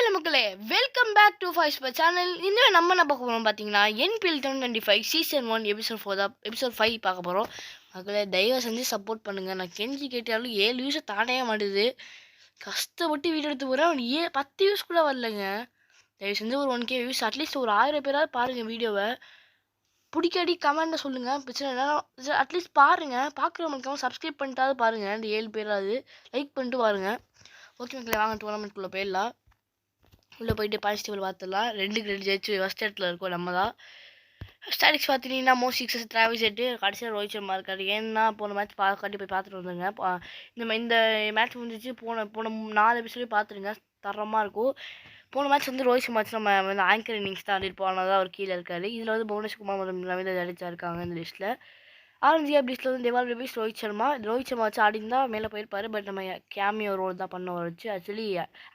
Hello மக்களே, welcome back to five spur channel. இந்த நம்ம என்ன பார்க்க போகிறோம் பார்த்தீங்கன்னா, என்பிஎல் 2025 சீசன் 1 எபிசோட் 4 தான், எபிசோட் 5 பார்க்க போகிறோம். மக்களே, தயவு செஞ்சு சப்போர்ட் பண்ணுங்கள். நான் கெஞ்சி கேட்டாலும் 7 வியூஸை தாண்டவே மாட்டுது. கஷ்டப்பட்டு வீடியோ எடுத்து போகிறேன், 10 வியூஸ் கூட வரலைங்க. தயவு செஞ்சு ஒரு 1K வியூஸ், அட்லீஸ்ட் ஒரு 1000 பேராவது பாருங்கள் வீடியோவை. பிடிக்காடி கமெண்ட்டில் சொல்லுங்கள், பிரச்சனை இல்லை. அட்லீஸ்ட் பாருங்கள், பார்க்குறவங்களுக்காக சப்ஸ்கிரைப் பண்ணிட்டாவது பாருங்கள். இந்த 7 பேராவது லைக் பண்ணிட்டு பாருங்கள். ஓகே மக்களே, வாங்க டோர்னமெண்ட்குள்ளே போயிடலாம். உள்ளே போயிட்டு பாசிட்டிவ் பார்த்துடலாம். 2-2 ஜெயிச்சு ஃபஸ்ட் இடத்துல இருக்கோம் நம்ம தான். ஸ்டாட்டிக்ஸ் பார்த்துட்டிங்கன்னா மோஸ்ட் சிக்ஸஸ் டிராவல்ஸ் எட்டு கடைசியாக ரோஹித் சர்மா இருக்காரு. ஏன்னா போன மேட்ச் காட்டி போய் பார்த்துட்டு வந்துருங்க. இந்த மேட்ச் முடிஞ்சிச்சு. போன 4 எபிசோடே பார்த்துருங்க, தரமாக இருக்கும். போன மேட்ச் வந்து ரோஹித் சர்மா நம்ம வந்து ஆங்கர் இன்னிங்ஸ் தான் ஆடிட்டு போனால் தான் அவர் கீழே இருக்காரு. இதில் வந்து புவனேஷ்குமார் மற்றும் ரவீந்திர ஜடேஜா இருக்காங்க இந்த லிஸ்ட்டில். ஆரஞ்சியா பிளீஸில் வந்து டெவால் பிரேவிஸ், ரோஹித் சர்மா வச்சு ஆடிந்தா மேலே போயிருப்பார். பட் நம்ம கேமியோ ரோல் தான் பண்ண வச்சு, actually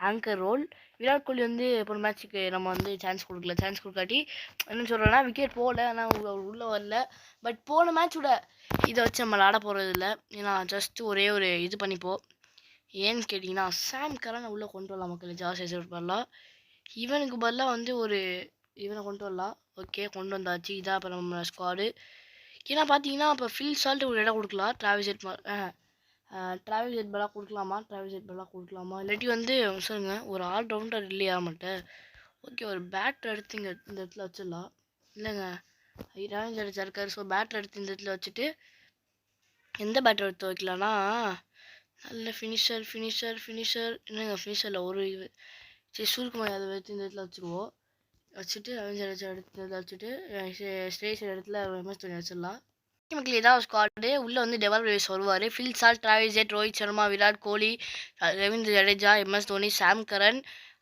anchor role. Virat Kohli வந்து இப்போ மேட்ச்சுக்கு நம்ம வந்து சான்ஸ் கொடுக்காட்டி என்ன சொல்கிறேன்னா, விக்கெட் போகல, ஆனால் உள்ளே வரல. பட் போன மேட்சோட இதை வச்சு நம்ம ஆட போகிறது இல்லை. ஏன்னா ஜஸ்ட் ஒரே ஒரு இது பண்ணிப்போம். ஏன்னு கேட்டிங்கன்னா, சாம் கரனை உள்ளே கொண்டு வரலாம் மக்கள். ஜாஸ் வரலாம், இவனுக்கு பதிலாக வந்து இவனை கொண்டு வரலாம். ஓகே, கொண்டு வந்தாச்சு. இதான் இப்போ நம்ம ஸ்குவாடு. ஏன்னா பார்த்தீங்கன்னா இப்போ ஃபில் சால்ட்டு ஒரு இடம் கொடுக்கலாம். ட்ராவல்ஸ் செட் பலாக கொடுக்கலாமா இல்லாட்டி வந்து சொல்லுங்க, ஒரு ஆல்ரவுண்டர் இல்லையா மாட்டேன். ஓகே, ஒரு பேட்டர் எடுத்து இந்த இடத்துல வச்சிடலாம். இல்லைங்க, ரவீந்திர ஜடேஜா இருக்காரு. ஸோ பேட்டர் எடுத்து இந்த இடத்துல வச்சுட்டு எந்த பேட்டர் எடுத்து வைக்கலாம்னா, நல்ல ஃபினிஷர் என்னங்க ஃபினிஷரில் ஒரு சரி சூரியகுமார் அதை எடுத்து இந்த இடத்துல வச்சுட்டு ரவீந்திர ஜடேஜா எடுத்து வச்சுட்டு ஸ்ரேஷ் இடத்துல MS தோனி வச்சிடலாம். மக்கள் ஏதாவது ஸ்குவாடு உள்ளே வந்து டெவால் பிரேவிஸ் வருவார். Phil Salt, Travis Head, Rohit Sharma, Virat Kohli, Ravindra Jadeja, MS Dhoni, Sam Curran,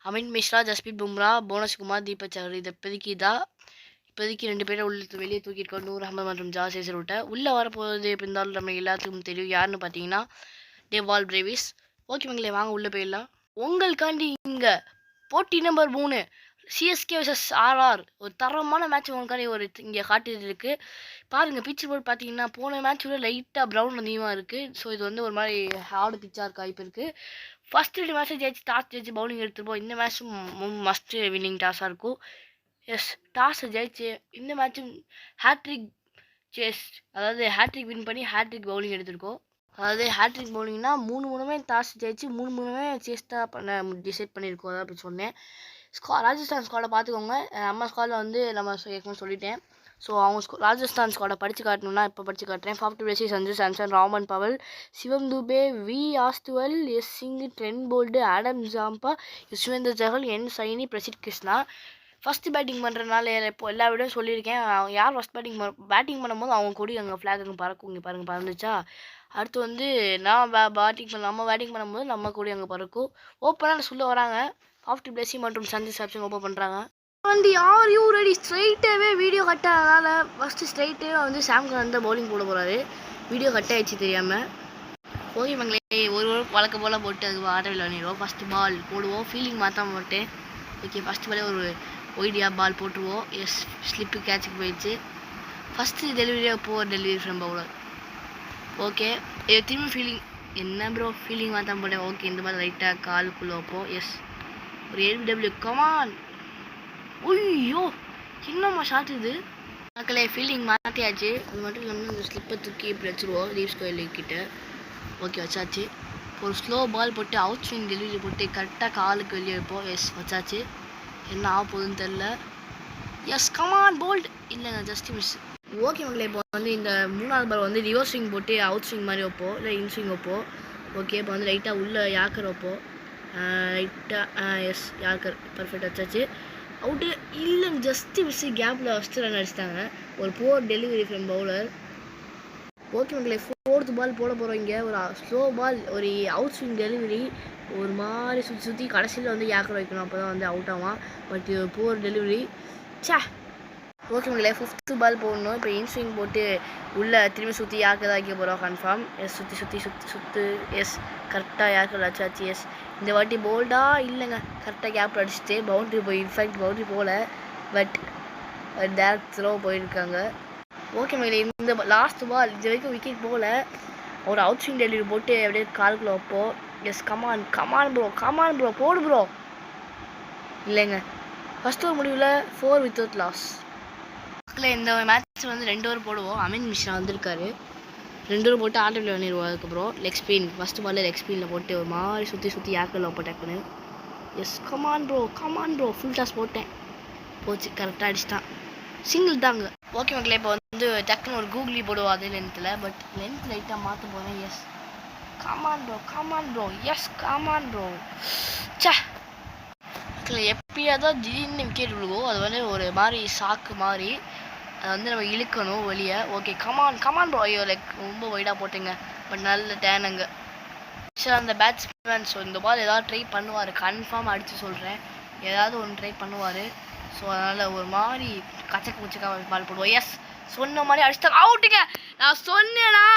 Amit Mishra, Jasprit Bumrah, Bhuvnesh Kumar, Deepak Chahar. இதை இப்போதைக்கு 2 பேரை வெளியே தூக்கியிருக்கோம். நூர் அகமது மற்றும் ஜாஸ் விட்ட உள்ளே வரப்போகிறது. இப்போ இருந்தாலும் நம்ம எல்லாத்துக்கும் தெரியும் யாருன்னு பார்த்தீங்கன்னா டெவால் பிரேவிஸ். ஓகே மக்களே, வாங்க உள்ளே போயிடலாம். உங்களுக்காண்டி இங்கே போட்டி நம்பர் 3 CSK vs RR ஒரு தரமான மேட்ச் உங்களுக்காண்டி இங்கே காட்டிட்டு இருக்கு. பாருங்கள், பிச்சு போர்டு பார்த்தீங்கன்னா போன மேட்ச் கூட லைட்டாக ப்ரௌன் அதிகமாக இருக்குது. ஸோ இது வந்து ஒரு மாதிரி ஹார்டு பிச்சாக இருக்க வாய்ப்பு இருக்குது. ஃபஸ்ட்டு 2 மேட்ச்சை டாஸ் ஜெயிச்சு பவுலிங் எடுத்துருப்போம். இந்த மேட்ச்சும் மஸ்ட்டு வின்னிங் டாஸாக இருக்கும். எஸ், டாஸை ஜெயிச்சு இந்த மேட்சும் ஹேட்ரிக் வின் பண்ணி ஹேட்ரிக் பவுலிங் எடுத்திருக்கோம். அதாவது ஹேட்ரிக் பவுலிங்னா 3 டாஸ் ஜெயிச்சு 3 சேஸ்டாக டிசைட் பண்ணியிருக்கோம். அதான் அப்படி சொன்னேன். ராஜஸ்தான் ஸ்குவாடை பார்த்துக்கோங்க. நம்ம ஸ்குவாடில் வந்து நம்ம ஏற்கனவே சொல்லிட்டேன். ஸோ அவங்க ராஜஸ்தான் ஸ்குவாடை படித்து காட்டணும்னா இப்போ படித்து காட்டுறேன். Faf Plessis, Sanju Samson, Rovman Powell, Shivam Dube, V ஆஸ்துவல், S Singh, Trent Boult, Adam Zampa, Yuzvendra Chahal, N Saini, Prasidh Krishna. First batting பண்ணுறதுனால இப்போ எல்லா வீடியோ சொல்லியிருக்கேன். யார் ஃபஸ்ட் பேட்டிங் பண்ணும்போது அவங்க கூடி அங்கே ஃப்ளாக் அங்கே பறக்கும். இங்கே பாருங்கள், பறந்துச்சா. அடுத்து வந்து நம்ம பேட்டிங் பண்ணும்போது நம்ம கூடி அங்கே பறக்கும். ஓப்பனாக சொல்ல வராங்க. ஃபாஃப்ட் பிளேசி மற்றும் சஞ்சு சாம்சன் ஓப்பன் பண்ணுறாங்க. வந்து ஆர் யூ ரெடி? ஸ்ட்ரைட்டாகவே வீடியோ கட் ஆனதால் ஃபஸ்ட்டு ஸ்ட்ரைட்டாகவே வந்து சாம் கரன் தான் பவுலிங் போட போகிறாரு. வீடியோ கட் ஆகிடுச்சு தெரியாமல். ஓகே மங்களே, ஒரு வழக்க போல் போட்டு அது ஆட விளையாடிடுவோம். ஃபஸ்ட்டு பால் போடுவோம், ஃபீலிங் மாற்றாம போட்டு. ஓகே, ஃபஸ்ட்டு பாலே ஒரு ஒய்டியா பால் போட்டுருவோம். எஸ், ஸ்லிப்பு கேட்சுக்கு போயிடுச்சு. First delivery from bowler. Okay, திரும்பி ஃபீலிங் என்ன ப்ரோ ஃபீலிங் மாற்றாம போட்டேன். ஓகே, இந்த மாதிரி லைட்டாக காலுக்குள்ளே வைப்போம். எஸ், ஒரு LBW கமான். ஐயோ, என்னம்மா ஷாட் இது மக்களே. ஃபீல்டிங் மாற்றியாச்சு. அது மட்டும் இல்லாமல் இந்த ஸ்லிப்பை தூக்கி இப்படி வச்சுருவோம் தீப்ஸ் கோயில் கிட்ட. ஓகே, வச்சாச்சு. ஒரு ஸ்லோ பால் போட்டு அவுட் ஸ்விங் டெலிவரி போட்டு கரெக்டாக காலுக்கு வெளியே வைப்போம். எஸ், வச்சாச்சு. என்ன ஆக போகுதுன்னு தெரில. Yes, come on bowled. இல்லைங்க, ஜஸ்ட் மிஸ். ஓகே மக்களே, இப்போ வந்து இந்த 3வது பால் வந்து ரிவர்ஸ் ஸ்விங் போட்டு அவுட் ஸ்விங் மாதிரி வைப்போம், இல்லை இன் ஸ்விங் வைப்போம். ஓகே, இப்போ வந்து லைட்டாக உள்ளே யாக்கர் வைப்போம். லைட்டாக எஸ், யாக்கர் பர்ஃபெக்ட் வச்சாச்சு. அவுட்டு இல்லைங்க, ஜஸ்ட்டு மிஸ்ஸு. கேப்பில் ஃபஸ்ட்டு ரன் அடிச்சிட்டாங்க. ஒரு போர் டெலிவரி ஃப்ரம் பவுலர். ஓகே மக்களே, 4th பால் போட போகிறோம். இங்கே ஒரு ஸ்லோ பால், ஒரு அவுட் ஸ்விங் டெலிவரி, ஒரு மாதிரி சுற்றி கடைசியில் வந்து யாக்கர் வைக்கணும். அப்போ தான் வந்து அவுட் ஆவான். But four delivery. Say. Okay மக்களே, 5th பால் போடணும். இப்போ இன் ஸ்விங் போட்டு உள்ளே திரும்பி சுற்றி யாக்கர் தான் வைக்க போகிறோம் கன்ஃபார்ம். எஸ், சுற்றி எஸ், கரெக்டாக யாக்கர் வச்சாச்சு. எஸ், இந்த வாட்டி போல்டா இல்லைங்க, கரெக்டாக கேப்பில் அடிச்சுட்டு பவுண்ட்ரி போய் இன்ஃபேக்ட் பவுண்ட்ரி போகல, பட் டேரக்ட் த்ரோ போயிருக்காங்க. ஓகே மக்களே, இந்த லாஸ்ட் பால் இது வரைக்கும் விக்கெட் போகல. ஒரு அவுட் ஸ்விங் டெலிவரி போட்டு அப்படியே காலுக்குள்ளே வைப்போம். எஸ், கமான் ப்ரோ போடு ப்ரோ. இல்லைங்க. ஃபர்ஸ்ட் ஓவர் முடிவில் 4 வித்தவுட் லாஸ். இந்த மேட்ச் வந்து 2 ஓவர் போடுவோம். அமித் மிஸ்ரா வந்திருக்காரு. 2 ஓவர் போட்டு ஆட்டோவில் பண்ணிடுவோம். அதுக்கப்புறம் லெக் ஸ்பின் ஃபஸ்ட்டு பாலில் லெக் ஸ்பின்னில் போட்டு ஒரு மாதிரி சுற்றி ஏர்கல் போட்டேன். S come on bro full toss போட்டேன். போச்சு, கரெக்டாக அடிச்சிட்டான். சிங்கிள் தாங்க. ஓகே மக்களே, இப்போ வந்து டக்குன்னு ஒரு கூகுளி போடுவோம் அதே லென்த்தில். பட் லென்த் லைட்டாக மாற்ற போகிறேன். Yes come on bro yes come on bro. சே எப்பயாவது திடீர்னு விக்கெட் விழுவோம். அது வந்து ஒரு மாதிரி சாக்கு மாதிரி அதை வந்து நம்ம இழுக்கணும் வெளியே. Okay come on bro. ஐயோ லைக் ரொம்ப ஒய்டாக போட்டுங்க. பட் நல்ல டேனுங்க. சரி அந்த பேட்ஸ்மேன் ஸோ இந்த பால் ஏதாவது ட்ரை பண்ணுவார், கன்ஃபார்ம் அடித்து சொல்கிறேன். ஏதாவது ஒன்று ட்ரை பண்ணுவார். ஸோ அதனால் ஒரு மாதிரி கச்சக்கு முச்சக்காக பால் போடுவோம். எஸ் சொன்ன மாதிரி அடிச்சுட்டாங்க. அவுட்டுங்க. நான் சொன்னேனா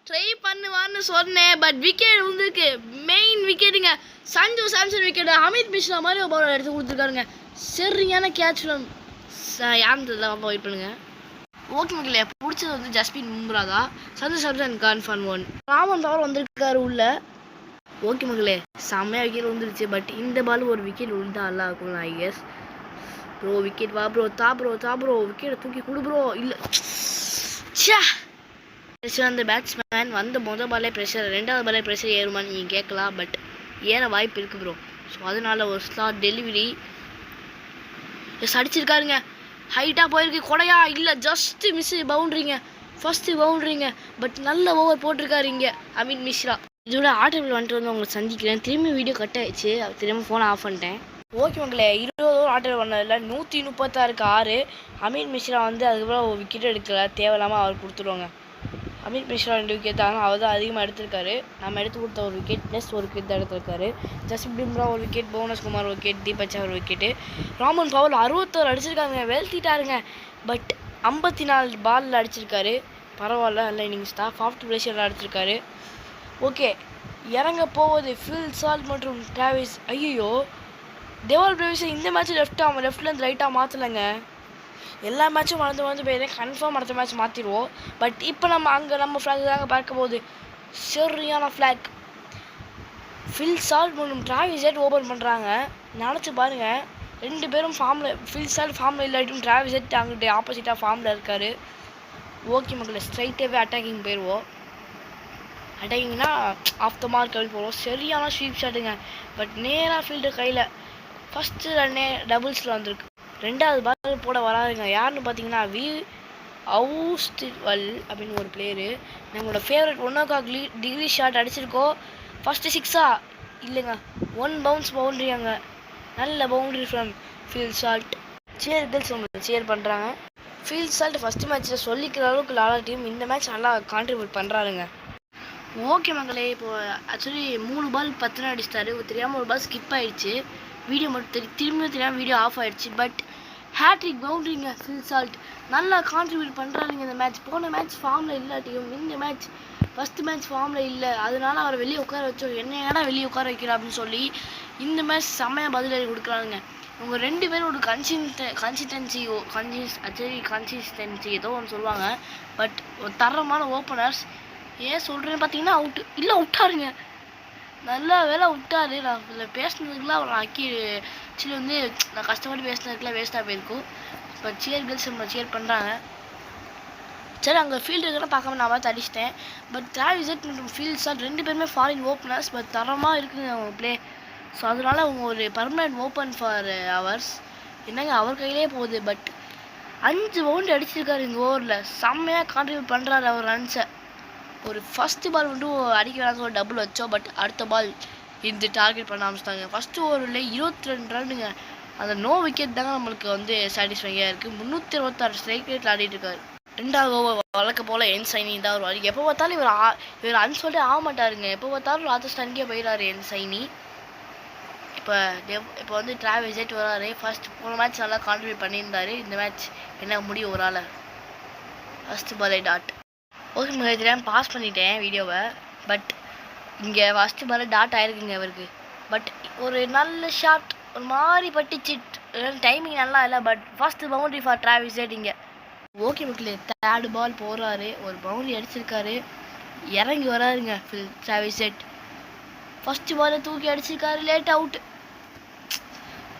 ட்ரை பண்ணுவான்னு சொன்னேன். பட் விக்கெட் வந்துருக்கு. மெயின் விக்கெட்டுங்க. சஞ்சு சாம்சன் விக்கெட். அமித் மிஸ்ரா மாதிரி ஒரு பால் எடுத்து கொடுத்துருக்காருங்க. சரியான கேட்ச் யாருன்னு தெரியல. வெயிட் பண்ணுங்க. ஓகே மக்களே, பிடிச்சது வந்து ஜஸ்பின் பும்ரா தான். சஞ்சு சாம்சன் கன்ஃபார்ம் 1. ராமன் பவர் வந்திருக்காரு உள்ள. ஓகே மக்களே, செம்மையாக விக்கெட் வந்துருச்சு. பட் இந்த பால் ஒரு விக்கெட் விழுந்தா நல்லா இருக்கும் ஐ கெஸ். ப்ரோ விக்கெட் வா ப்ரோ, தா ப்ரோ விக்கெட்டை தூக்கி கொடு ப்ரோ. இல்லை சே அந்த பேட்ஸ்மேன் வந்த மொதல் பாலே ப்ரெஷர், 2வது பாலே ப்ரெஷர் ஏறுமான்னு நீங்கள் கேட்கலாம். பட் ஏற வாய்ப்பு இருக்குது ப்ரோ. ஸோ அதனால ஒரு ஸ்லாட் டெலிவரி எஸ் அடிச்சிருக்காருங்க. ஹைட்டாக போயிருக்கு. கொடையா இல்லை, ஜஸ்ட்டு மிஸ்ஸு. பவுண்ட்ரிங்க, ஃபஸ்ட்டு பவுண்ட்ரிங்க. பட் நல்ல ஓவர் போட்டிருக்காரு இங்கே அமித் மிஸ்ரா. இதோட ஆட்டோவில் வந்துட்டு வந்து உங்களை சந்திக்கிறேன். திரும்பி வீடியோ கட் ஆயிடுச்சு. திரும்ப ஃபோனை ஆஃப் பண்ணிட்டேன். ஓகே மக்களே, 20 ஓவர் ஆட்டோவில் பண்ணதில்ல. 136க்கு 6. அமித் மிஸ்ரா வந்து அதுக்கப்புறம் ஒரு விக்கெட் எடுக்கல. தேவையில்லாமல் அவர் கொடுத்துருவாங்க. அமித் மிஸ்ரா 2 விக்கெட் தாங்க. அவர் தான் அதிகமாக எடுத்திருக்காரு. நம்ம எடுத்து கொடுத்த ஒரு விக்கெட் ப்ளஸ் ஒரு விக்கெட் தான் எடுத்திருக்காரு. ஜஸ்பின் பும்ரா ஒரு விக்கெட், புவனேஷ் குமார் ஒரு விக்கெட், தீபக் சஹர் ஒரு விக்கெட்டு. ராமன் பவர் 61 அடிச்சிருக்காங்க. வெல்த்திட்டாருங்க. பட் 54 பாலில் அடிச்சிருக்காரு. பரவாயில்ல, நல்ல இன்னிங்ஸ் தான். ஃபாஸ்ட் பிளேஷரில் அடிச்சிருக்காரு. ஓகே, இறங்க போவது ஃபில் சால்ட் மற்றும் டிராவிஸ். ஐயோ டெவால் பிரேவிஸை இந்த மேட்ச் லெஃப்ட்லேருந்து ரைட்டாக மாற்றலைங்க. எல்லா மேட்சும் வளர்ந்து போயிடுறேன். கன்ஃபார்ம் அடுத்த மேட்ச் மாற்றிடுவோம். பட் இப்போ நம்ம ஃப்ளாக் தாங்க பார்க்க போகுது. சரியான ஃப்ளாக். ஃபில் சால்ட் மற்றும் டிராவிஸ் ஹெட் ஓப்பன் பண்ணுறாங்க. நினச்சி பாருங்கள், 2 பேரும் ஃபார்மில். ஃபில் சால்ட் ஃபார்மில் இல்லாட்டும் டிராவிஸ் ஹெட் அங்கிட்ட ஆப்போசிட்டாக ஃபார்மில் இருக்கார். ஓகே மக்களே, ஸ்ட்ரைட்டாகவே அட்டாக்கிங் போயிடுவோம். அட்டாக்கிங்னா ஆஃப் த மார்க் அப்படி போடுவோம். சரியான ஸ்வீப் ஷாட்டுங்க. பட் நேராக ஃபீல்டர் கையில். ஃபஸ்ட்டு ரன்னே டபுள்ஸில் வந்திருக்கு. 2வது பால் போட வராதுங்க. யாருன்னு பார்த்தீங்கன்னா அவுஸ்டிவல் அப்படின்னு ஒரு பிளேயரு. நம்மளோட ஃபேவரட் 1 டிகிரி ஷாட் அடிச்சிருக்கோம். ஃபஸ்ட்டு 6ஆ இல்லைங்க, 1 பவுன்ஸ் பவுண்ட்ரியாங்க. நல்ல boundary from feel salt. Girls நம்மளுக்கு சேர் பண்ணுறாங்க. ஃபீல் சால்ட் ஃபஸ்ட்டு மேட்ச்சில் சொல்லிக்கிற அளவுக்கு லாலா டீம் இந்த மேட்ச் நல்லா கான்ட்ரிபியூட் பண்ணுறாருங்க. ஓகே மக்களே, இப்போது ஆக்சுவலி 3 பால் 10 ரன் அடிச்சிட்டாரு. தெரியாமல் ஒரு பால் ஸ்கிப் ஆகிடுச்சு. வீடியோ மட்டும் திரும்ப தெரியாமல் வீடியோ ஆஃப் ஆகிடுச்சு. பட் ஹேட்ரிக் பவுண்ட்ரிங்க ஃபில் சால்ட். நல்லா கான்ட்ரிபியூட் பண்ணுறாருங்க இந்த மேட்ச். போன மேட்ச் ஃபார்மில் இல்லாட்டியும் இந்த மேட்ச் ஃபஸ்ட்டு மேட்ச் ஃபார்மில் இல்லை. அதனால அவரை வெளியே உட்கார வச்சோம். என்ன வெளியே உட்கார வைக்கிறா அப்படின்னு சொல்லி இந்த மேட்ச் செம்மையாக பதிலடி கொடுக்குறாங்க. இவங்க 2 பேரும் ஒரு கன்சிஸ்டன்சி ஏதோ ஒன்று சொல்லுவாங்க. பட் ஒரு தரமான ஓப்பனர்ஸ். ஏன் சொல்கிறேன்னு பார்த்தீங்கன்னா அவுட்டு இல்லை, விட்டாருங்க. நல்லா வேலை விட்டார். நான் இதில் பேசினதுக்குலாம் அவர் ஆக்சுவலி வந்து நான் கஷ்டப்பட்டு பேசினதுக்குலாம் வேஸ்ட்டாக போயிருக்கும். இப்போ கேர்ள்ஸ் நம்ம சேர் பண்ணுறாங்க. சரி, அங்கே ஃபீல்டு இருக்கிற பார்க்காம நான் பார்த்து அடிச்சிட்டேன். பட் டிராவிஸ் ஹெட் மற்றும் ஃபீல் சால்ட் 2 பேருமே ஃபாரின் ஓப்பனர்ஸ். பட் தரமாக இருக்குங்க அவங்க ப்ளே. ஸோ அதனால் அவங்க ஒரு பர்மனெண்ட் ஓப்பன் ஃபார் அவர்ஸ். என்னங்க அவர் கையிலே போகுது. பட் 5 பவுண்டு அடிச்சிருக்காரு இந்த ஓவரில். செம்மையாக கான்ட்ரிபியூட் பண்ணுறாரு அவர் ரன்ஸை. ஒரு ஃபஸ்ட்டு பால் வந்து அடிக்க வேணாம் ஒரு டபுள் வச்சோம். பட் அடுத்த பால் இந்த டார்கெட் பண்ண ஆரம்பிச்சிட்டாங்க. ஃபஸ்ட்டு ஓவரில் 22 ரன்னுங்க. அந்த நோ விக்கெட் தாங்க நம்மளுக்கு வந்து சாட்டிஸ்ஃபையாக இருக்குது. 326 ஸ்ட்ரைக் ரேட்டில் ஆடிட்டு இருக்காரு. 2வது ஓவர் வழக்க போல் என் சைனி தான் வருவார். எப்போ பார்த்தாலும் இவர் அன்சோல்டே ஆக மாட்டாருங்க. எப்போ பார்த்தாலும் ராஜஸ்தானுக்கே போயிடாரு என் சைனி. இப்போ வந்து டிராவிஸ் ஹெட் வராரு. போன மேட்ச் நல்லா கான்ட்ரிபியூட் பண்ணியிருந்தாரு. இந்த மேட்ச் என்ன முடியும் ஒரு ஆள். ஃபஸ்ட்டு பாலே டாட். ஓகே தெரியாமல் பாஸ் பண்ணிட்டேன் வீடியோவை. பட் இங்கே ஃபஸ்ட்டு பால் டாட் ஆகிருக்குங்க அவருக்கு. பட் ஒரு நல்ல ஷாட் ஒரு மாதிரி பட்டுச்சு. டைமிங் நல்லா இல்லை. But first boundary for Travis head இங்கே. ஓகே மக்களே, 3rd பால் போகிறாரு. ஒரு பவுண்ட்ரி அடிச்சிருக்காரு. இறங்கி வராருங்க டிராவிஸ் ஹெட். ஃபஸ்ட்டு பாலை தூக்கி அடிச்சிருக்காரு. Late out.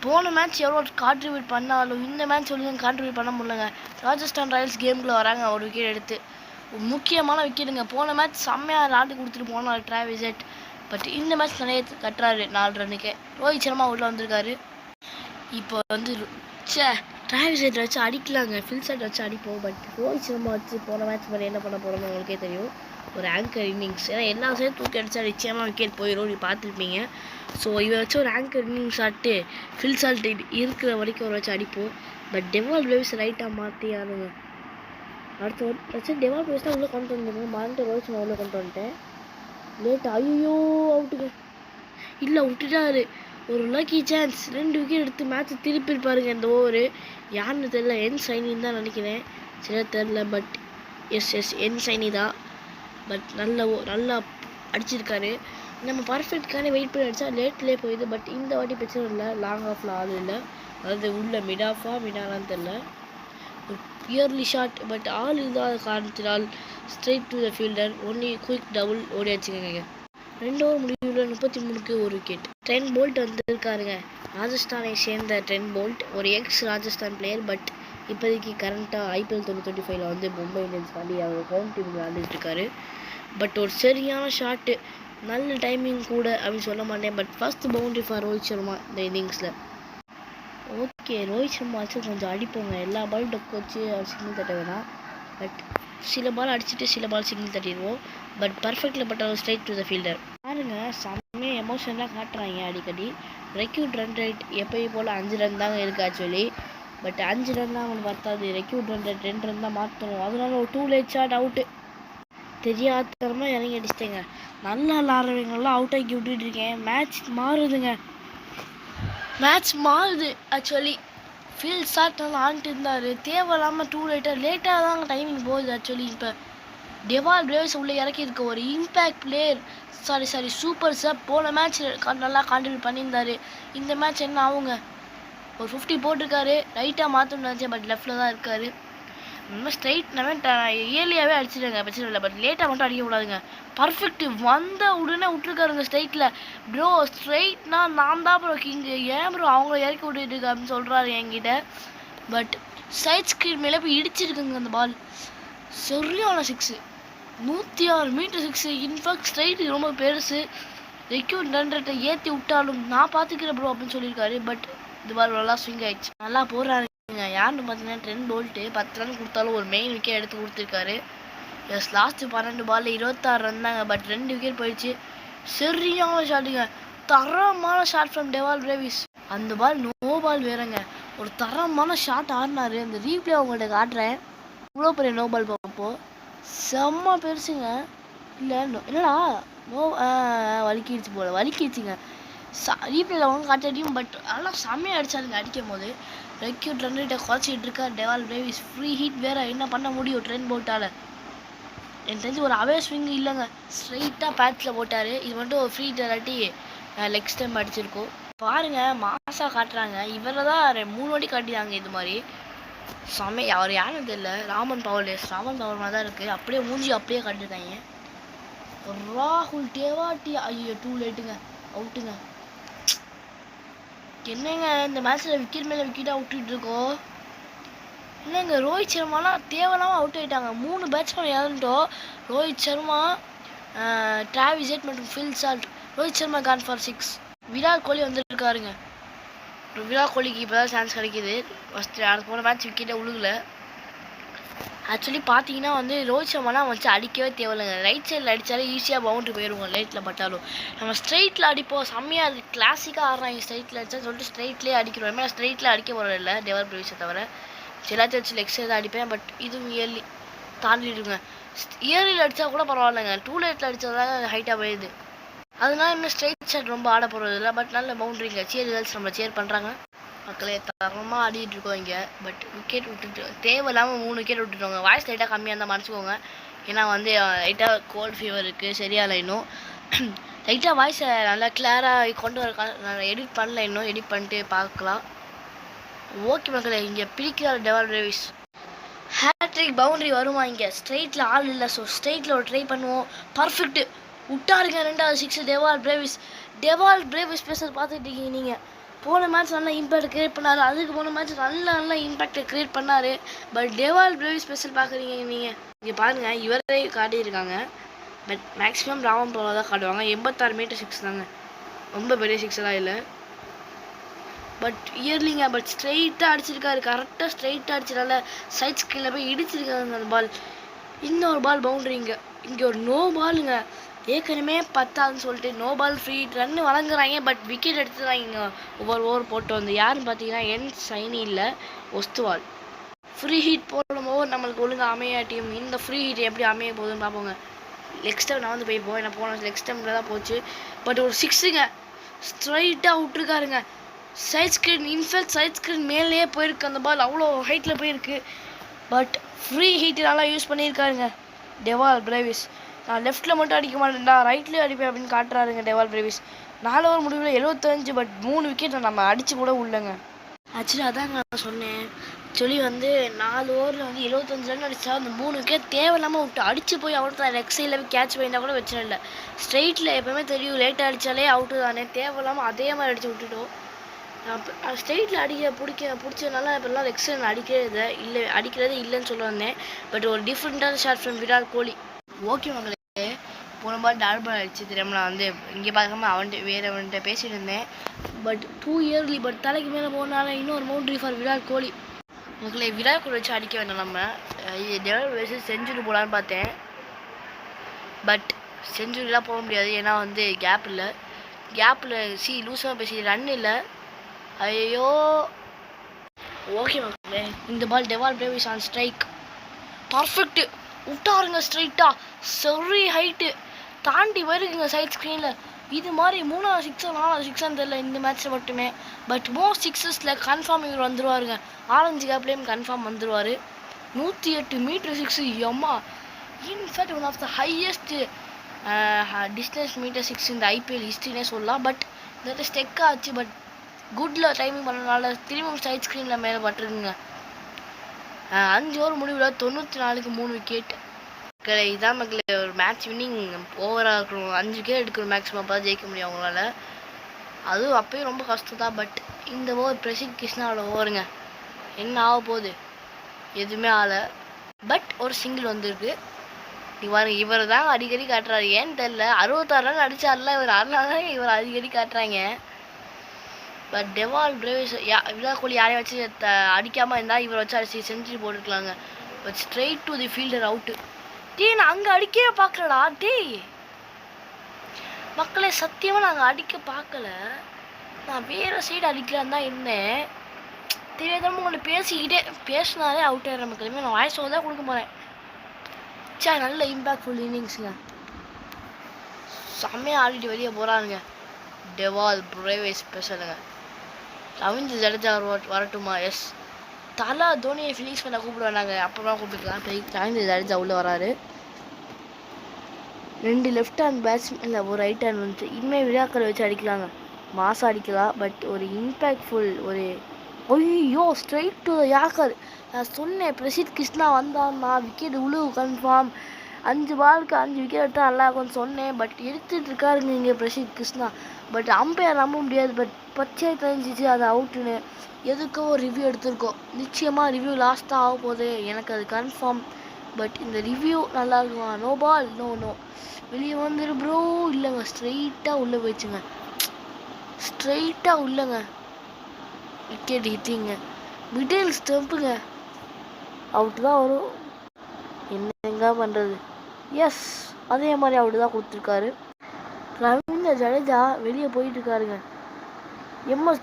போன மேட்ச் எவ்வளோ கான்ட்ரிபியூட் பண்ணாலும் இந்த மேட்ச் சொல்லுங்க கான்ட்ரிபியூட் பண்ண முடியலங்க. ராஜஸ்தான் ராயல்ஸ் கேமுக்குள்ளே வராங்க ஒரு விக்கெட் எடுத்து. முக்கியமான விக்கெட்டுங்க. போன மேட்ச் செம்மையாக விளாண்டு கொடுத்துட்டு போனார் டிராவிஸ் ஹெட். பட் இந்த மேட்ச் நிறைய கட்டுறாரு 4 ரன்னுக்கே. ரோஹித் சர்மா உள்ளே வந்திருக்காரு. இப்போ வந்து டிராவிஸ் ஹெட் வச்சு அடிக்கலாங்க, ஃபில்சட் வச்சு அடிப்போம். பட் ரோஹித் சர்மா வச்சு போன மேட்ச் மாதிரி என்ன பண்ண போகிறோம்னு உங்களுக்கே தெரியும். ஒரு ஆங்கர் இன்னிங்ஸ், ஏன்னா எல்லா சைடும் தூக்கி அடிச்சா நிச்சயமாக விக்கெட் போயிடும், நீ பார்த்துருப்பீங்க. ஸோ இதை வச்சு ஒரு ஆங்கர் இன்னிங்ஸ் ஆட்டு ஃபில்சல்ட் இருக்கிற வரைக்கும் ஒரு வச்சு அடிப்போம். பட் டெவால் பிரேவிஸ் ரைட்டாக மாற்றி ஆனுங்க. அடுத்த ஒரு வச்சு டெவால் பிரேவிஸ் தான் உள்ளே கொண்டு வந்துருங்க. மறந்துட்டு ரோஹித் சர்மா உள்ளே கொண்டு வந்துட்டேன். லேட் ஐயோ அவுட்டுங்க. இல்லை விட்டுட்டாரு. ஒரு லக்கி சான்ஸ், 2 விக்கெட் எடுத்து மேட்ச்சை திருப்பியிருப்பாருங்க இந்த ஓவரு. யாருன்னு தெரில, என் சைனின்னு தான் நினைக்கிறேன், சரியா தெரில. பட் எஸ் என் சைனி தான். பட் நல்லா அடிச்சிருக்காரு. நம்ம பர்ஃபெக்ட்கான வெயிட் பண்ணி அடித்தா லேட்லேயே போயிடுது. பட் இந்த வாட்டி பிரச்சனை இல்லை, லாங் ஆஃபில் ஆள் இல்லை, அதாவது உள்ள மிடாலான்னு தெரில. ஒரு பியர்லி ஷாட், பட் ஆள் இல்லாத காரணத்தினால் straight to the fielder. Only quick double ஓடியாச்சுங்க. 2 ஓவர் முடிவில் 33க்கு ஒரு விக்கெட். ட்ரெண்ட் போல்ட் வந்திருக்காருங்க, ராஜஸ்தானை சேர்ந்த ட்ரெண்ட் போல்ட். ஒரு எக்ஸ் ராஜஸ்தான் பிளேயர். பட் இப்போதைக்கு கரண்ட்டாக IPL 2025 வந்து மும்பை இந்தியன்ஸ் வாண்டி அவர் ஹோம் டீம் விளையாண்டுட்டு இருக்காரு. பட் ஒரு சரியான ஷாட்டு, நல்ல டைமிங் கூட அப்படின்னு சொல்ல மாட்டேன். But first boundary for Rohit Sharma இந்த இன்னிங்ஸில். ஓகே, ரோஹித் சர்மா வச்சு கொஞ்சம் அடிப்போங்க. எல்லா பாலும் டொக்கு வச்சு சிக்னல் தட்ட வேணாம். பட் சில பால் அடிச்சுட்டு சில பால் சிக்னல் தட்டிடுவோம். பட் பர்ஃபெக்டில் பட்டாலும் ஸ்ட்ரைட் டு த ஃபீல்டர். பாருங்க, செம்மையாக எமோஷனலாக காட்டுறாங்க அடிக்கடி. ரெக்யூட் ரன் ரேட் எப்பயும் போல் 5 ரன் தாங்க இருக்குது ஆக்சுவலி. பட் 5 ரன் தான் அவனுக்கு பத்தாது. ரெக்யூட் ரன் ரேட் 2 ரன் தான் மாற்றணும். அதனால ஒரு 2 லேட் ஷாட் அவுட்டு. தெரியாதனமாக இறங்கி அடிச்சிட்டேங்க. நல்லா விளாட்றவங்கெல்லாம் அவுட் ஆக்கி விட்டுட்டு இருக்கேன். மேட்ச் மாறுது ஆக்சுவலி. ஃபீல்ட் ஷாட் நல்லா ஆன்ட்டு இருந்தார். தேவையில்லாமல் 2 லேட்டாக தாங்க டைமிங் போகுது ஆக்சுவலி. இப்போ டெவால் பிரேவிஸ் உள்ளே இறக்கியிருக்க ஒரு impact player, sorry super sir. போன மேட்ச் நல்லா கான்ட்ரிபியூட் பண்ணியிருந்தார். இந்த மேட்ச் என்ன ஆகுங்க, ஒரு 50 போட்டிருக்காரு. ரைட்டாக மாற்றணும்னு நினச்சேன், பட் லெஃப்டில் தான் இருக்கார். நம்ம ஸ்ட்ரைட் ஏர்லியாகவே அடிச்சிடுங்க, பிரச்சனை இல்லை. பட் லேட்டாக மட்டும் அடிக்கக்கூடாதுங்க. பர்ஃபெக்ட் வந்த உடனே விட்டுருக்காருங்க ஸ்ட்ரைட்டில். ப்ரோ ஸ்ட்ரைட்னா நான் தான் ப்ரோ கிங்கு, ஏன் ப்ரோ அவங்கள இறக்கி விட்டுட்டு அப்படின்னு சொல்கிறாரு என்கிட்ட. பட் சைட் ஸ்க்ரீன் மேலே போய் இடிச்சிருக்குங்க அந்த பால். சரியான 6, 106 மீட்டர் 6. இன்ஃபேக்ட் ஸ்ட்ரைட்டு ரொம்ப பெருசு. ரெக்யூட் ரன் ரேட்டை ஏற்றி விட்டாலும் நான் பார்த்துக்கிறேன் ப்ரோ அப்படின்னு சொல்லியிருக்காரு. பட் இது பால் நல்லா ஸ்விங் ஆயிடுச்சு, நல்லா போடுறாருங்க. யாருன்னு பார்த்தீங்கன்னா ட்ரெண்ட் போல்ட்டு 10 ரன் கொடுத்தாலும் ஒரு மெயின் விக்கெட் எடுத்து கொடுத்துருக்காரு. எஸ், லாஸ்ட்டு 12 பாலில் 26 ரன் தாங்க. பட் 2 விக்கெட் போயிடுச்சு. சரியான ஷாட்டுங்க, தரமான ஷாட் ஃப்ரம் டெவால் பிரேவிஸ். அந்த பால் நோ பால் வேறங்க. ஒரு தரமான ஷாட் ஆடினாரு. அந்த ரீப்ளே அவங்கள்ட்ட காட்டுறேன். இவ்வளோ பெரிய நோ பால் பார்ப்போம், செம்ம பெருசுங்க. இல்லை என்னடா வலிக்கிடுச்சுங்க. ரீப்ளேல அவங்க காட்டாட்டியும். பட் அதெல்லாம் செம்மையாக அடிச்சாருங்க அடிக்கும் போது. ரெக்யூட் ரன் ரேட்டை குறைச்சிட்டு இருக்கா டெவால் பிரேவிஸ். ஃப்ரீ ஹீட் வேறு என்ன பண்ண முடியும் ட்ரெண்ட் போட்டால். எனக்கு தெரிஞ்சு ஒரு அவே ஸ்விங் இல்லைங்க, ஸ்ட்ரைட்டாக பேட்சில் போட்டார். இது மட்டும் ஒரு ஃப்ரீ தராட்டி லெக் ஸ்டெம் அடிச்சிருக்கோம். பாருங்கள், மாசாக காட்டுறாங்க. இவரை தான் 3 வாட்டி காட்டினாங்க இது மாதிரி. அவர் யாருன்னு தெரியல, ராமன் பவர் மாதிரி தான் இருக்குது. அப்படியே மூஞ்சி அப்படியே காட்டிருக்காங்க. ராகுல் டேவாட்டி, ஐயோ 2 லேட்டுங்க, அவுட்டுங்க. என்னங்க இந்த மேட்ச்சில் விக்கெட் மேலே விக்கெட்டாக விட்டுட்டு இருக்கோம். இல்லைங்க, ரோஹித் சர்மாலாம் தேவையில்லாமல் அவுட் ஆகிட்டாங்க. 3 பேட்ஸ்மேன் இறந்துட்டோம். ரோஹித் சர்மா, டிராவிஸ் ஹெட் மற்றும் Phil Salt. Rohit Sharma gone for 6. Virat Kohli வந்துருக்காருங்க. விராட் கோலிக்கு இப்போ தான் சான்ஸ் கிடைக்கிது. ஃபஸ்ட்டு அது போன மேட்ச் விக்கெட்டே உழுகலை. ஆக்சுவலி பார்த்தீங்கன்னா வந்து ரோஹித் சர்மாலாம் வச்சு அடிக்கவே தேவையில்லைங்க. ரைட் சைடில் அடித்தாலே ஈஸியாக பவுண்ட்ரி போயிடுவோம் லேட்டில் பட்டாலும். நம்ம ஸ்ட்ரைட்டில் அடிப்போம், செம்மையாக இருக்குது. கிளாசிக்காக ஆடுறாங்க ஸ்ட்ரைட்டில் அடித்தான்னு சொல்லிட்டு ஸ்ட்ரைட்லேயே அடிக்கிறோம். ஏன்னா ஸ்ட்ரைட்டில் அடிக்க போகிறதில்ல டெவால் பிரேவிஸை தவிர. எல்லாத்தையும் வச்சு லெக் சைடு தான் அடிப்பேன். பட் இதுவும் இயர்லி தாண்டிடுங்க. இயர்லியில் அடித்தா கூட பரவாயில்லைங்க, 2 லேட்டில் அடித்ததாங்க ஹைட்டாக போயிடுது. அதனால இன்னும் ஸ்ட்ரைட் ஷாட் ரொம்ப ஆட போகிறது இல்லை. பட் நல்ல பவுண்ட்ரிங்க. கேர்ள்ஸ் நம்மளை சேர் பண்ணுறாங்க. மக்களே தரமாக ஆடிட்டு இருக்கோம் இங்கே. பட் விக்கெட் விட்டுட்டு தேவையில்லாமல் 3 விக்கெட் விட்டுட்டோங்க. வாய்ஸ் லைட்டாக கம்மியாக இருந்தால் மறைச்சிக்கோங்க. ஏன்னா வந்து லைட்டாக கோல்டு ஃபீவர் இருக்குது, சரியால இன்னும். லைட்டாக வாய்ஸை நல்லா கிளியராக கொண்டு வர நான் எடிட் பண்ணல, இன்னும் எடிட் பண்ணிட்டு பார்க்கலாம். ஓகே மக்களே, இங்கே பிடிக்கிறார் டெவால் பிரேவிஸ். ஹேட்ரிக் பவுண்டரி வருமா இங்கே? ஸ்ட்ரைட்டில் ஆள் இல்லை, ஸோ ஸ்ட்ரைட்டில் ஒரு ட்ரை பண்ணுவோம். பர்ஃபெக்ட்டு விட்டாருங்க. 2வது 6 டெவால் பிரேவிஸ் பேசுறது பார்த்துட்டு இருக்கீங்க நீங்கள். போன மேட்ச் நல்லா இம்பேக்ட் கிரியேட் பண்ணார், அதுக்கு போன மேட்ச் நல்லா இம்பேக்டை கிரியேட் பண்ணார். பட் டெவால் பிரேவிஸ் ஸ்பெஷல் பார்க்குறீங்க நீங்கள், இங்கே பாருங்கள் இவரே காட்டியிருக்காங்க. பட் மேக்ஸிமம் ராமன் போல தான் காட்டுவாங்க. 86 மீட்டர் 6 தாங்க, ரொம்ப பெரிய 6 இல்லை. பட் இயர்லிங்க, பட் ஸ்ட்ரெயிட்டாக அடிச்சிருக்காரு, கரெக்டாக ஸ்ட்ரெயிட்டாக அடிச்சதால சைட் ஸ்க்ரீனில் போய் இடிச்சிருக்காங்க அந்த பால். இன்னொரு பால் பவுண்ட்ரிங்க, இங்கே ஒரு நோ பாலுங்க. ஏற்கனவே 10 சொல்லிட்டு நோ பால் ஃப்ரீ ரன்னு வழங்குறாங்க. பட் விக்கெட் எடுத்துறாங்க ஒவ்வொரு ஓவர் போட்டு வந்து. யாருன்னு பார்த்தீங்கன்னா என் சைனி இல்லை ஒஸ்துவால். ஃப்ரீ ஹீட் போடும் ஓவர் நம்மளுக்கு ஒழுங்காக அமையா டீம். இந்த ஃப்ரீ ஹீட் எப்படி அமைய போகுதுன்னு பார்ப்போங்க. லெக் ஸ்டெம் நான் வந்து போய் என்ன போன லெக் ஸ்டெம்பில் தான் போச்சு. பட் ஒரு 6ங்க ஸ்ட்ரைட்டாக விட்டுருக்காருங்க. Side screen, in fact side screen மேலேயே போயிருக்கு அந்த பால், அவ்வளோ ஹைட்டில் போயிருக்கு. பட் ஃப்ரீ ஹீட் நல்லா யூஸ் பண்ணியிருக்காருங்க டெவால் பிரேவிஸ். நான் லெஃப்ட்டில் மட்டும் அடிக்க மாட்டேன்டா, ரைட்லேயே அடிப்பேன் அப்படின்னு காட்டுறாருங்க டெவால் பிரேவிஸ். 4 ஓவர் முடிவில் 75, பட் 3 விக்கெட் நம்ம அடித்து கூட உள்ளங்க. ஆக்சுவலி அதாங்க நான் சொன்னேன். ஆக்சுவலி வந்து 4 ஓவரில் வந்து 75 ரன் அடித்தா அந்த 3 விக்கெட் தேவையில்லாமல் விட்டு அடித்து போய் அவுட் தான். லெக் சைடில் போய் கேட்ச் பண்ணியிருந்தா கூட வச்சு இல்லை. ஸ்ட்ரெயிட்டில் எப்போவுமே தெரியும் லேட்டாக அடித்தாலே அவுட்டு தானே, தேவையில்லாமல் அதே மாதிரி அடித்து விட்டுட்டோம். ஸ்ட்ரெயிட்டில் பிடிச்சதுனால இப்போல்லாம் லெக் சைடு அடிக்கிறதே இல்லைன்னு சொல்ல வந்தேன். பட் ஒரு டிஃப்ரெண்ட்டான shot from Virat Kohli. Okay மங்களே, போன பால் டாட் பால் அடிச்சு தெரியாம நான் வந்து இங்கே பார்க்காம அவன்கிட்ட பேசிட்டு இருந்தேன். பட் 2 இயர்லி, பட் தலைக்கு மேலே போனால இன்னொரு பவுண்ட்ரி ஃபார் விராட் கோலி. மங்களே விராட் கோலி வச்சு அடிக்க வேண்டாம், நம்ம டெவலப் வச்சு செஞ்சுரி போகலான்னு பார்த்தேன். பட் செஞ்சுரிலாம் போக முடியாது, ஏன்னா வந்து கேப்பில் லூஸாக பேசி ரன் இல்லை. ஐயோ ஓகே மக்களே, இந்த ball Dewald Brevis on strike, perfect விட்டாருங்க ஸ்ட்ரைட்டாக. சரி ஹைட்டு தாண்டி வருதுங்க சைட் ஸ்க்ரீனில். இது மாதிரி 3வது 6 4வது 6 தெரியல இந்த மேட்ச்சில் மட்டுமே. பட் மோஸ்ட் 6ஸில் கன்ஃபார்ம் இவர் வந்துடுவாருங்க. ஆரஞ்சு கேப்லேயும் கன்ஃபார்ம் வந்துடுவார். 108 மீட்டர் 6 எம்மா. In fact one of the highest distance metre 6 இந்த ஐபிஎல் ஹிஸ்ட்ரினே சொல்லலாம். பட் இந்த ஸ்டெக் ஆச்சு, பட் குட்டில் டைமிங் பண்ணனால திரும்பவும் சைட் ஸ்க்ரீனில் மேலே பட்டுருக்குங்க. 5 ஓவர் முடிவில் 94க்கு 3 விக்கெட். இதான் மக்களே ஒரு மேட்ச் வின்னிங் ஓவராக இருக்கணும். 5 விக்கெட் எடுக்கணும் மேக்ஸிமம், அப்போ தான் ஜெயிக்க முடியும் அவங்களால. அதுவும் அப்போயும் ரொம்ப கஷ்டம் தான். பட் இந்த ஓவர் பிரசித் கிருஷ்ணாவோட ஓவருங்க, என்ன ஆக போகுது எதுவுமே ஆகலை. பட் ஒரு சிங்கிள் வந்துருக்கு. இவர் தான் அடிக்கடி காட்டுறாரு, ஏன்னு தெரில. 66 ரன் அடித்தார்ல இவர், அதனால தான் இவர் அடிக்கடி காட்டுறாங்க. But Dewald Brevis Virat Kohli யாரையும் வச்சு அடிக்காமல் இருந்தால் இவரை வச்சு அடிச்சு செஞ்சுரி போட்டுருக்கலாங்க. But straight to the fielder out. நான் அங்கே அடிக்கவே பார்க்கலடா மக்களே, சத்தியமாக நாங்கள் அடிக்க பார்க்கல. நான் வேறு சைடு அடிக்கலான்னு தான் இருந்தேன். தெரியாதவங்க உங்களை பேசினாலே அவுட் ஆகிற மக்களுமே நான் வாய்ஸ் தான் கொடுக்க போகிறேன். நல்ல இம்பேக்ட்ஃபுல் இன்னிங்ஸுங்க, செம்மையாக ஆடிட்டு வெளியே போகிறானுங்க டெவால் பிரேவிஸ் ஸ்பெஷலுங்க. ரவீந்திர ஜடேஜா வரட்டுமா? எஸ், தலா தோனியை ஃபினிஷ் பண்ண கூப்பிடுவாங்க, அப்புறமா கூப்பிட்டுக்கலாம். ரவீந்திர ஜடேஜா உள்ளே வராரு. 2 லெஃப்ட் ஹேண்ட் பேட்ஸ்மேன் இல்லை, ஒரு ரைட் ஹேண்ட் வந்துட்டு. இனிமேல் விராக்கரை வச்சு அடிக்கலாங்க, மாசாக அடிக்கலாம். பட் ஒரு இம்பேக்ட்ஃபுல் ஒரு ஐயோ ஸ்ட்ரைட் டு யாக்கர். நான் சொன்னேன் பிரசித் கிருஷ்ணா வந்தான்னா விக்கெட் உழுவு கன்ஃபார்ம். 5 பாலுக்கு 5 விக்கெட் எடுத்தால் நல்லா இருக்கும்னு சொன்னேன். பட் எடுத்துகிட்டு இருக்காருங்க இங்கே பிரசித் கிருஷ்ணா. பட் அம்பையர் நம்ப முடியாது. பட் பச்சை தெரிஞ்சிச்சு அது அவுட்டுன்னு. எதுக்கோ ஒரு ரிவ்யூ எடுத்திருக்கோம். நிச்சயமாக ரிவ்யூ லாஸ்ட்டாக ஆக போகுது, எனக்கு அது கன்ஃபார்ம். பட் இந்த ரிவ்யூ நல்லா இருக்குமா? நோ பால், நோ வெளியே வந்துரு ப்ரோ. இல்லைங்க, ஸ்ட்ரெயிட்டாக உள்ளே போயிடுச்சுங்க, ஸ்ட்ரெயிட்டாக உள்ளங்க. விக்கெட் ஹிட்டிங்க, மிடில் ஸ்டெம்புங்க, அவுட்டு தான் வரும். என்னங்க பண்ணுறது? எஸ், அதே மாதிரி அவுட்டு தான் கொடுத்துருக்காரு. ரவீந்திர ஜடேஜா வெளியே போயிட்டுருக்காருங்க.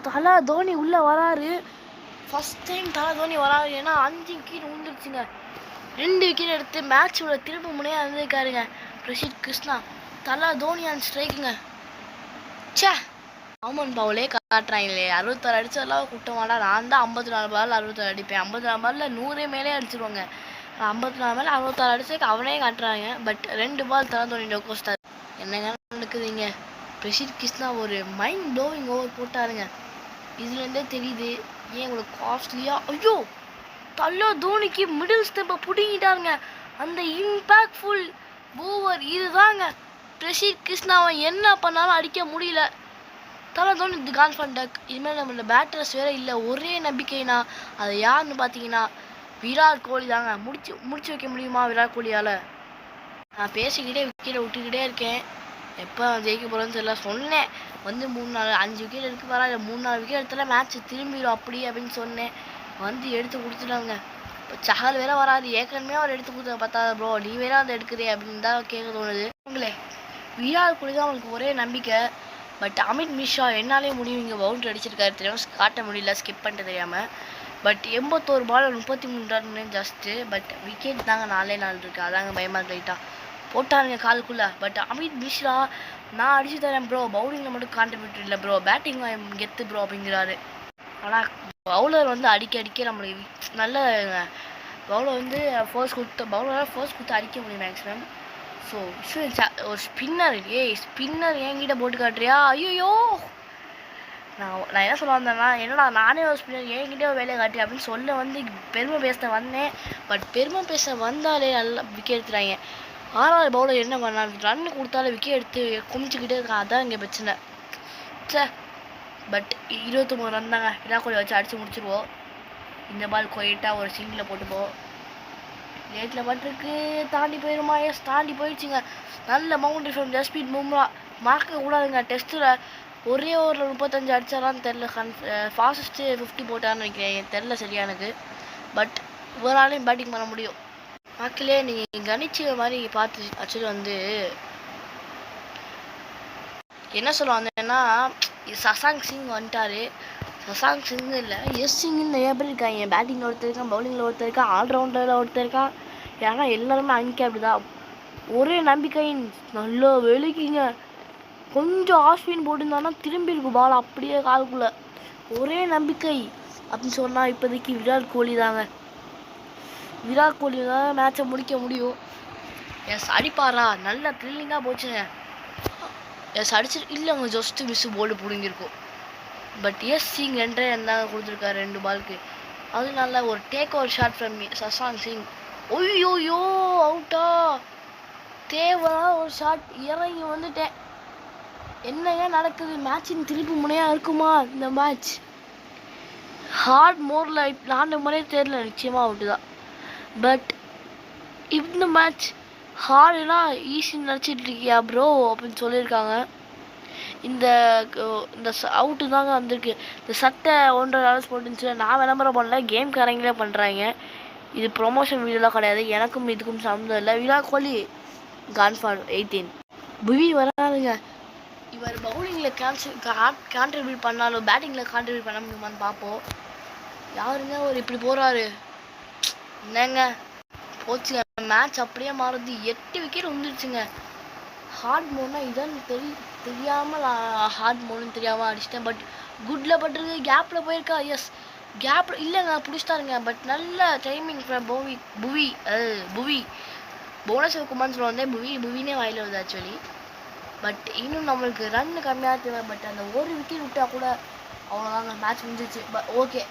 தலா தோனி உள்ளே வராரு. ஃபஸ்ட் டைம் தலா தோனி வராரு. ஏன்னா 5 விக்கெட் விழுந்துருச்சுங்க. 2 விக்கெட் எடுத்து மேட்சோட திரும்ப முனையாக இருந்திருக்காருங்க பிரசித் கிருஷ்ணா. தலா தோனி அந்த ஸ்ட்ரைக்குங்க. காமன் பவுலே காட்டுறாங்களே. 66 அடிச்சதெல்லாம் குட்டமாடா. நான் தான் 54 பால் 66 அடிப்பேன். 54 பாலில் 100 மேலே அடிச்சிருவாங்க. 54 மேலே 66 அடிச்சதுக்கு அவனே காட்டுறாங்க. பட் 2 பால் தலா தோனி டோக்கோஸ்டார். என்னங்க நடக்குதுங்க? பிரசித் கிருஷ்ணா ஒரு மைண்ட் ப்ளோவிங் ஓவர் போட்டாருங்க. இதுலேருந்தே தெரியுது ஏன் உங்களுக்கு காஸ்ட்லியாக. ஐயோ, தலா தோனிக்கு மிடில் ஸ்டெம்பை பிடிங்கிட்டாருங்க. அந்த தலை தோணுது கான்ஃபிடன்ட் டக். இனிமேல் நம்மளோட பேட்டர்ஸ் வேற இல்லை, ஒரே நம்பிக்கைனா அது யாருன்னு பார்த்தீங்கன்னா விராட் கோலி தாங்க. முடிச்சு வைக்க முடியுமா விராட் கோலியால்? நான் பேசிக்கிட்டே விக்கெட்டை விட்டுக்கிட்டே இருக்கேன், எப்போ ஜெயிக்க போகிறோன்னு தெரியல. சொன்னேன் வந்து 3-4-5 விக்கெட் எடுக்க பரவாயில்ல, 3-4 விக்கெட் எடுத்தால மேட்ச் திரும்பிடும் அப்படி அப்படின்னு சொன்னேன். வந்து எடுத்து கொடுத்துட்டாங்க. இப்போ சஹல் வேற வராது, ஏற்கனவே அவர் எடுத்து கொடுத்த பார்த்தா ப்ரோ நீ வேற அதை எடுக்கிறே அப்படின்னு தான் கேட்க தோணுது. உங்களே விராட் கோலி தான் அவங்களுக்கு ஒரே நம்பிக்கை. பட் அமித் மிஸ்ரா என்னாலே முடியும், இங்கே பவுண்டரி அடிச்சிருக்காரு, தெரியாமல் காட்ட முடியல, ஸ்கிப் பண்ணிட்டு தெரியாமல். But 81 ball 33 run just. But wicket தாங்க 4 இருக்குது, அதாங்க பயமாக லைட்டாக போட்டாருங்க காலுக்குள்ளே. பட் அமித் மிஸ்ரா நான் அடிச்சு தரேன் ப்ரோ, பவுலிங்கில் மட்டும் கான்ட்ரிபியூட் இல்லை ப்ரோ, பேட்டிங் கெத்து ப்ரோ அப்படிங்கிறாரு. ஆனால் பவுலர் வந்து அடிக்க நம்மளுக்கு நல்ல பவுலர் வந்து ஃபோர்ஸ் கொடுத்து அடிக்க முடியும் மேக்ஸிமம். ஸோ ஒரு ஸ்பின்னர் ஸ்பின்னர் என்கிட்ட போட்டு காட்டுறியா? ஐயோ நான் என்ன சொல்ல வந்தேன்னா, என்னடா நானே ஒரு ஸ்பின்னர் என்கிட்ட வேலையை காட்டுறேன் அப்படின்னு சொல்ல வந்து பெருமை பேச வந்தேன். பட் பெருமை பேச வந்தாலே நல்லா விக்கெட் எடுத்துறாங்க. 6வது பவுலர் என்ன பண்ணா, ரன்னு கொடுத்தாலும் விக்கெட் எடுத்து குமிச்சுக்கிட்டே இருக்கான், அதான் இங்கே பிரச்சனை. பட் 23 ரன் தாங்க, விராட் கோலி வச்சு அடித்து முடிச்சிருவோம். இந்த பால் குயிட்டாக ஒரு சிங்கில் போட்டுப்போம். லேட்டில் பட்டிருக்கு, தாண்டி போயிடுமா? எஸ் தாண்டி போயிடுச்சுங்க. நல்ல பவுண்டரி ஃப்ரம் ஜஸ்பீத் பும்ரா, மறக்க கூடாதுங்க. டெஸ்ட்டில் ஒரே ஓவரில் 35 அடிச்சாரான்னு தெரில, ஃபாஸ்ட்டு 50 போட்டான்னு நினைக்கிறேன், தெரில சரியா எனக்கு. பட் ஒரு ஆளையும் பேட்டிங் பண்ண முடியும். மக்களே நீங்கள் கணிச்ச மாதிரி பார்த்து ஆக்சுவலி வந்து என்ன சொல்ல வந்தேன்னா, சசாங்க் சிங் வந்துட்டார். சசாங்க் சிங் இல்லை, எஸ் சிங்னு நிறைய பேர் இருக்காங்க. பேட்டிங்கில் ஒருத்தர் இருக்கான், பவுலிங்கில் ஒருத்தர் இருக்கான், ஆல்ரவுண்டரில் ஒருத்தர் இருக்கான். ஏன்னா எல்லாருமே அங்கே அப்படி தான். ஒரே நம்பிக்கை நல்லா வெளிக்குங்க. கொஞ்சம் ஆஸ்பின் போட்டிருந்தான்னா திரும்பி இருக்கும் பால் அப்படியே காலுக்குள்ளே. ஒரே நம்பிக்கை அப்படின்னு சொன்னால் இப்போதைக்கு விராட் கோலி தாங்க. விராட் கோலி தான் மேட்சை முடிக்க முடியும். எஸ் அடிப்பாரா? நல்ல த்ரில்லிங்காக போச்சுங்க. எஸ் அடிச்சிட்டு இல்லைங்க, ஜஸ்ட்டு மிஸ்ஸு போல்டு பிடுங்கிருக்கும். பட் எஸ் சிங் 2 ரன் தாங்க கொடுத்துருக்காரு 2 பாலுக்கு. அது நல்ல ஒரு take over shot from Shashank Singh. ஒய்யோயோ அவுட்டா? தேவையான ஒரு ஷாட், இறங்கி வந்துட்டேன். என்னங்க நடக்குது? மேட்சின் திருப்பி முனையாக இருக்குமா இந்த மேட்ச்? ஹார்ட் மோரில் 4 முறை தெரியல, நிச்சயமாக அவுட்டு தான். பட் இந்த மேட்ச் ஹார்டுனா ஈஸின்னு நினச்சிட்டு இருக்கியா ப்ரோ அப்படின்னு சொல்லியிருக்காங்க. இந்த அவுட்டு தாங்க வந்திருக்கு. இந்த சட்டை 1.5 hours போட்டுருந்துச்சு, நான் விளம்பரம் பண்ணல, கேம்காரங்களே பண்ணுறாங்க. இது ப்ரொமோஷன் வீடியோலாம் கிடையாது, எனக்கும் இதுக்கும் சம்மந்தம் இல்லை. Virat Kohli gone for 18. புவி வராதுங்க. இவர் பவுலிங்கில் கான்ட்ரிபியூட் பண்ணாலும் பேட்டிங்கில் கான்ட்ரிபியூட் பண்ண முடியுமான்னு பார்ப்போம். யாருங்க ஒரு இப்படி போகிறாரு? என்னங்க போச்சுங்க மேட்ச், அப்படியே மாறுது. 8 விக்கெட் வந்துருச்சுங்க. ஹார்ட் மோட்னா இதான் தெரியாமல் ஹார்ட் மோடுன்னு தெரியாமல் அடிச்சிட்டேன். பட் குட்டில் பட்டிருக்கு, கேப்பில் போயிருக்கா. எஸ் கேப்பில் இல்லைங்க, பிடிச்சிட்டாருங்க. பட் நல்ல டைமிங் புவி போனஸ் குமார்னு சொல்லுவாங்க, புவினே வாயில் வருது ஆக்சுவலி. பட் இன்னும் நம்மளுக்கு ரன் கம்மியாக தேவை. பட் அந்த ஒரு விக்கெட் விட்டால் கூட அவ்வளோதாங்க, மேட்ச் முடிஞ்சிச்சு. பட் ஓகே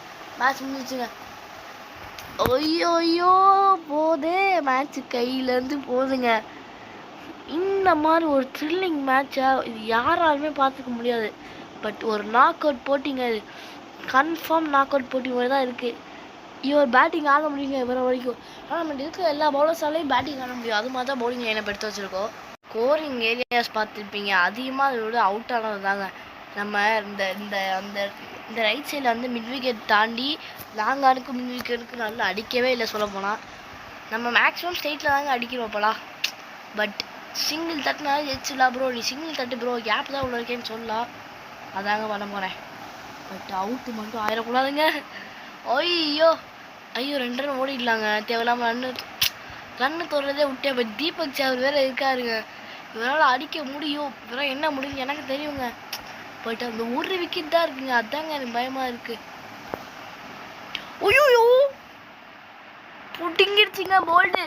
மேட்ச் முடிஞ்சிச்சுங்க. ஐயோ போதே மேட்ச்சு கையிலேருந்து போகுதுங்க. இந்த மாதிரி ஒரு த்ரில்லிங் மேட்சாக இது யாராலுமே பார்த்துக்க முடியாது. பட் ஒரு நாக் அவுட் போட்டிங்க, இது கன்ஃபார்ம் நாக் அவுட் போட்டி மாதிரி தான் இருக்குது. இவர் பேட்டிங் ஆக முடியுங்க இவரை வரைக்கும். ஆனால் நம்ம இருக்கிற எல்லா பவுலர்ஸாலையும் பேட்டிங் ஆட முடியும். அது மாதிரி தான் பவுலிங் லைனை எடுத்து வச்சுருக்கோம். ஸ்கோரிங் ஏரியாஸ் பார்த்துருப்பீங்க, அதிகமாக அதோட அவுட் ஆனது தாங்க. நம்ம இந்த ரைட் சைடில் வந்து மிட் விக்கெட் தாண்டி லாங் ஆனுக்கு மிட் விக்கெட்டுக்கு நல்லா அடிக்கவே இல்லை சொல்ல போனால். நம்ம மேக்ஸிமம் ஸ்ட்ரெயிட்டில் தாங்க அடிக்கிறோம் இப்போலாம். பட் சிங்கிள் தட்டுனாலும் ஜெயிச்சிடலா ப்ரோ, நீ சிங்கிள் தட்டு ப்ரோ, கேப் தான் உள்ள இருக்கேன்னு சொல்லலாம், அதாங்க பண்ண போகிறேன். பட் அவுட்டு மட்டும் ஆயிடக்கூடாதுங்க. ஐயோ 2 ரன் ஓடிடலாங்க, தேவையில்லாமல் ரன்னு தோறதே விட்டேன். பட் தீபக் சார் வேறு இருக்காருங்க, இவரால் அடிக்க முடியும், இவரால் என்ன முடியும் எனக்கு தெரியுங்க. பட் அந்த ஒரு விக்கெட் தான் இருக்குங்க, அதாங்க எனக்கு பயமாக இருக்குது. ஐயோ புட்டிங்கிடுச்சிங்க போல்டு.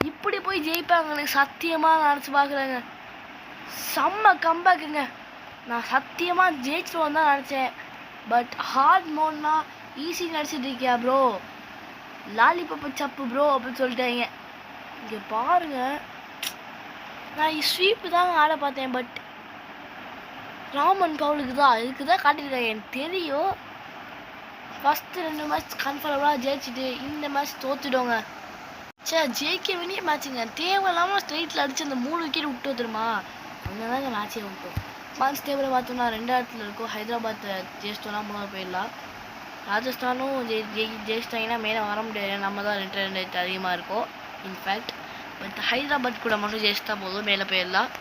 இப்படி போய் ஜெயிப்பாங்க எனக்கு சத்தியமாக நினச்சி பார்க்குறேங்க. செம்ம கம்பேக்குங்க. நான் சத்தியமாக ஜெயிச்சிருவோம் தான் நினச்சேன். பட் ஹார்ட் மோட்னா ஈஸி நினச்சிட்டு இருக்கியா ப்ரோ, லாலிபப்பு சப்பு ப்ரோ அப்படின்னு சொல்லிட்டாங்க. இங்கே பாருங்க, நான் ஸ்வீப்பு தாங்க ஆட பார்த்தேன். பட் ராமன் பவுலுக்கு தான் இதுக்கு தான் காட்டியிருக்காங்க. எனக்கு தெரியும் ஃபஸ்ட்டு 2 மேட்ச் கன்ஃபார்மாக ஜெயிச்சுட்டு இந்த மேட்ச் தோத்துடுவாங்க. ஜெயிக்க வேண்டிய மேட்சுங்க. தேவையில்லாமல் ஸ்ட்ரைட்டில் அடித்து அந்த 3 விக்கெட் விட்டு வந்துருமா, அங்கே தாங்க மேட்சே விட்டோம். பாயிண்ட்ஸ் டேபிளில் பார்த்தோம்னா 2வது இடத்துல இருக்கும். ஹைதராபாத் ஜெயிச்சிட்டோம்னா 3வது போயிடலாம். ராஜஸ்தானும் ஜெயிச்சிட்டாங்கன்னா மேலே வர முடியாது. நம்ம தான் 2 அதிகமாக இருக்கும். இன்ஃபேக்ட் பட் ஹைதராபாத் கூட மட்டும் ஜெயிச்சிட்டா போதும், மேலே போயிடலாம்.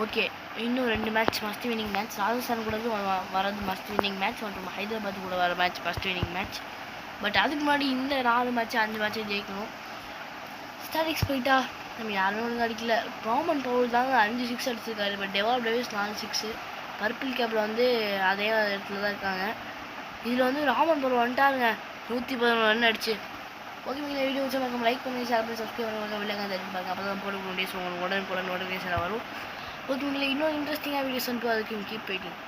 ஓகே, இன்னும் 2 match must winning match. Rajasthan கூட வரது மஸ்ட் வினிங் மேட்ச் மற்றும் ஹைதராபாத் கூட வர match must winning match. But அதுக்கு முன்னாடி இந்த 4 மேட்ச் 5 மேட்சையும் ஜெயிக்கணும். ஸ்டாட்டிக்ஸ் போயிட்டா நம்ம யாருமே ஒழுங்கு அடிக்கல. ராமன் பவுல் தாங்க 5 6 அடிச்சிருக்காரு. But Dewald Davis 4 6. பர்பிள் கேப்பில் வந்து அதே இடத்துல தான் இருக்காங்க. இதில் வந்து ராமன் பவுல் வந்துட்டாருங்க 111 ரன் அடிச்சு. ஓகே, நீங்கள் வீடியோ வச்சு நம்ம லைக் பண்ணி ஷேர் பண்ணி சப்ஸ்கிரைப் பண்ணுவாங்க. வெளியே தெரிஞ்சு பாருங்க. அப்போ தான் போட வீடியோஸ் உங்களுக்கு உடனே நோட்டிஃபிகேஷன் வரும். ஓகே, உங்களுக்கு இன்னும் இன்ட்ரெஸ்டிங்காக வீடியோஸ் வந்து அதுக்கு கீப் வெயிட்டிங்.